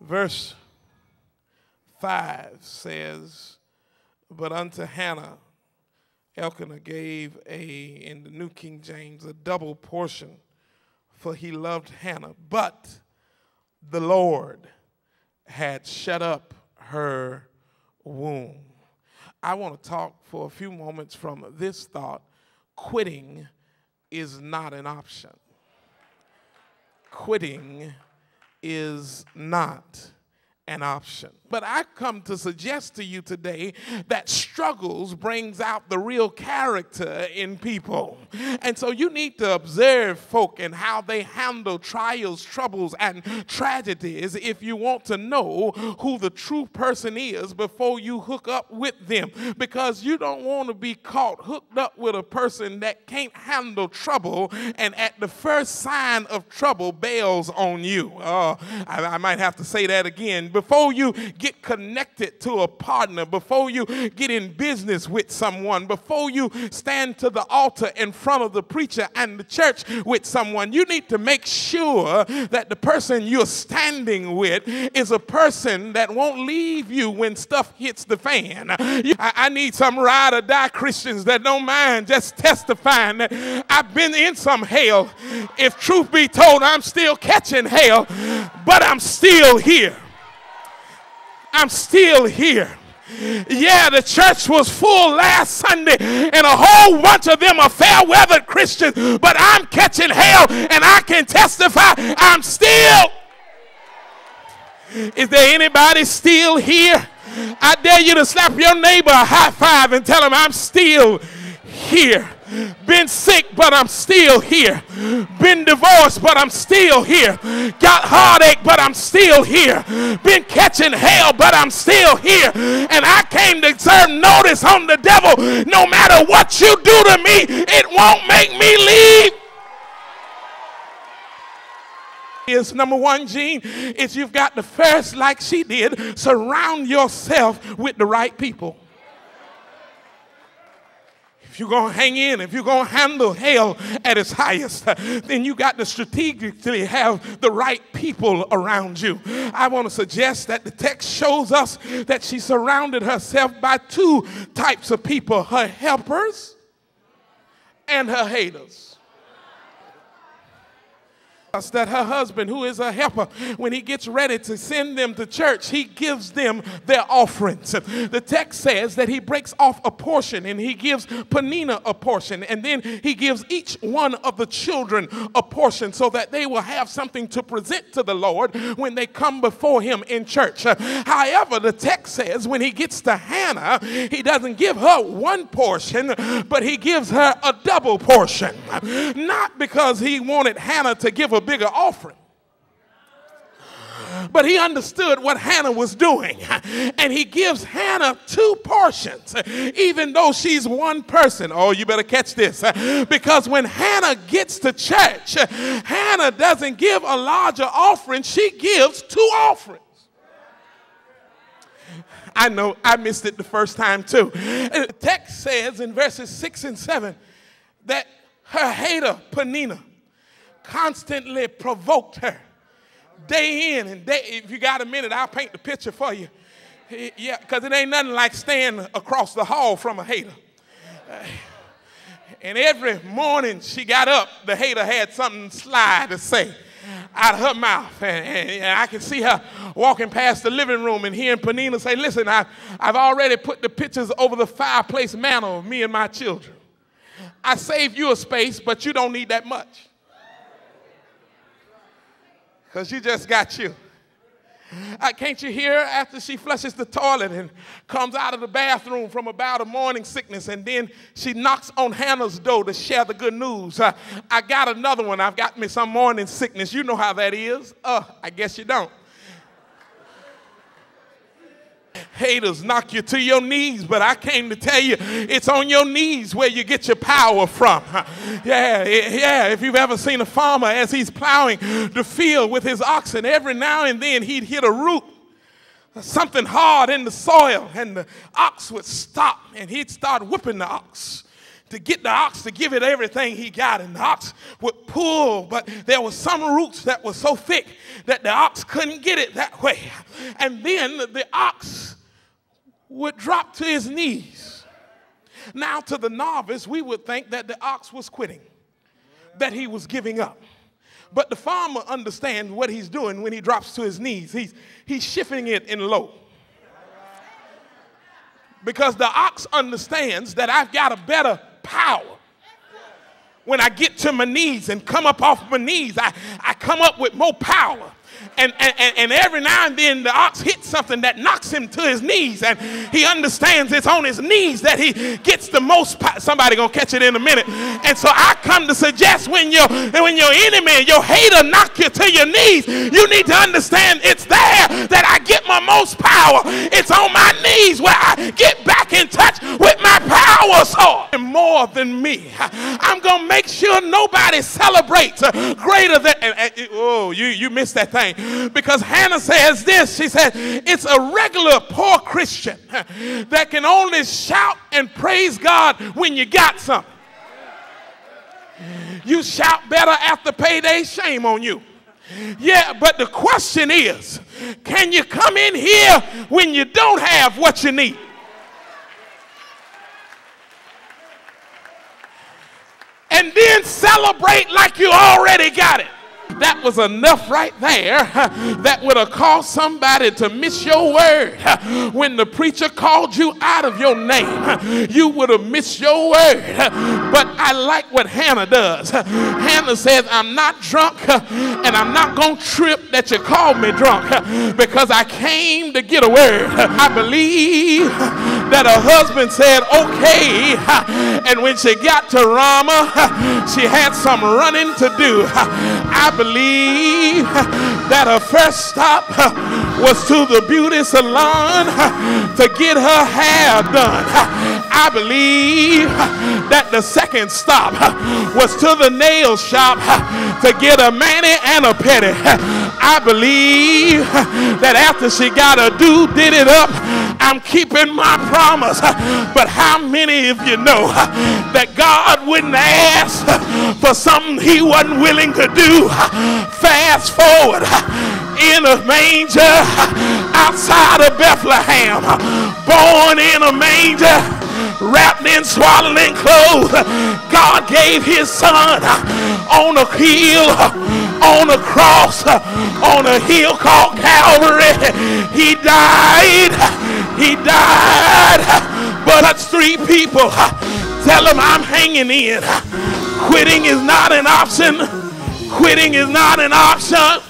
Verse 5 says, but unto Hannah, Elkanah gave in the New King James, a double portion, for he loved Hannah. But the Lord had shut up her womb. I want to talk for a few moments from this thought. Quitting is not an option. Quitting is not an option. But I come to suggest to you today that struggles brings out the real character in people. And so you need to observe folk and how they handle trials, troubles, and tragedies if you want to know who the true person is before you hook up with them. Because you don't want to be caught hooked up with a person that can't handle trouble and at the first sign of trouble bails on you. I might have to say that again. Before you get connected to a partner, before you get in business with someone, before you stand to the altar in front of the preacher and the church with someone, you need to make sure that the person you're standing with is a person that won't leave you when stuff hits the fan. I need some ride or die Christians that don't mind just testifying that I've been in some hell. If truth be told, I'm still catching hell, but I'm still here. I'm still here. Yeah, the church was full last Sunday and a whole bunch of them are fair-weathered Christians, but I'm catching hell and I can testify I'm still. Is there anybody still here? I dare you to slap your neighbor a high five and tell him I'm still here. Been sick, but I'm still here. Been divorced, but I'm still here. Got heartache, but I'm still here. Been catching hell, but I'm still here. And I came to serve notice on the devil. No matter what you do to me, it won't make me leave. Is number one, Gene, is you've got to first, like she did, surround yourself with the right people. If you're going to hang in, if you're going to handle hell at its highest, then you got to strategically have the right people around you. I want to suggest that the text shows us that she surrounded herself by two types of people, her helpers and her haters. That her husband, who is a helper, when he gets ready to send them to church, he gives them their offerings. The text says that he breaks off a portion and he gives Peninnah a portion, and then he gives each one of the children a portion so that they will have something to present to the Lord when they come before him in church. However, the text says when he gets to Hannah, he doesn't give her one portion, but he gives her a double portion. Not because he wanted Hannah to give a bigger offering, but he understood what Hannah was doing, and he gives Hannah two portions even though she's one person. Oh, you better catch this, because when Hannah gets to church, Hannah doesn't give a larger offering, she gives two offerings. I know I missed it the first time too. The text says in verses 6 and 7 that her hater Peninnah constantly provoked her day in and day. If you got a minute, I'll paint the picture for you. Yeah, because it ain't nothing like staying across the hall from a hater. And every morning she got up, the hater had something sly to say out of her mouth. And I can see her walking past the living room and hearing Peninnah say, listen, I've already put the pictures over the fireplace mantle of me and my children. I saved you a space, but you don't need that much. Because you just got you. Can't you hear her after she flushes the toilet and comes out of the bathroom from about a morning sickness, and then she knocks on Hannah's door to share the good news. I got another one. I've got me some morning sickness. You know how that is. I guess you don't. Haters knock you to your knees, but I came to tell you it's on your knees where you get your power from. Yeah, if you've ever seen a farmer as he's plowing the field with his oxen, every now and then he'd hit a root, something hard in the soil, and the ox would stop and he'd start whipping the ox to get the ox to give it everything he got, and the ox would pull, but there were some roots that were so thick that the ox couldn't get it that way. And then the ox would drop to his knees. Now, to the novice, we would think that the ox was quitting, that he was giving up. But the farmer understands what he's doing when he drops to his knees. He's shifting it in low. Because the ox understands that I've got a better power. When I get to my knees and come up off my knees, I come up with more power. And every now and then the ox hits something that knocks him to his knees, and he understands it's on his knees that he gets the most power. Somebody gonna catch it in a minute. And so I come to suggest when your enemy, your hater knock you to your knees, you need to understand it's there that I get my most power. It's on my knees where I get back in touch with my power source. More than me, I'm gonna make sure nobody celebrates greater than. You missed that thing. Because Hannah says this, she said, it's a regular poor Christian that can only shout and praise God when you got something. You shout better after payday, shame on you. Yeah, but the question is, can you come in here when you don't have what you need? And then celebrate like you already got it. That was enough right there that would have caused somebody to miss your word. When the preacher called you out of your name, you would have missed your word. But I like what Hannah does. Hannah says, I'm not drunk, and I'm not going to trip that you called me drunk, because I came to get a word. I believe that her husband said, okay. And when she got to Ramah, she had some running to do. I believe that her first stop was to the beauty salon to get her hair done. I believe that the second stop was to the nail shop to get a mani and a pedi. I believe that after she got her did it up, I'm keeping my promise. But how many of you know that God wouldn't ask for something he wasn't willing to do? Fast forward, in a manger outside of Bethlehem, born in a manger, wrapped in swaddling clothes, God gave his son on a hill, on a cross, on a hill called Calvary. He died, but that's 3 people. Tell them I'm hanging in. Quitting is not an option. Quitting is not an option.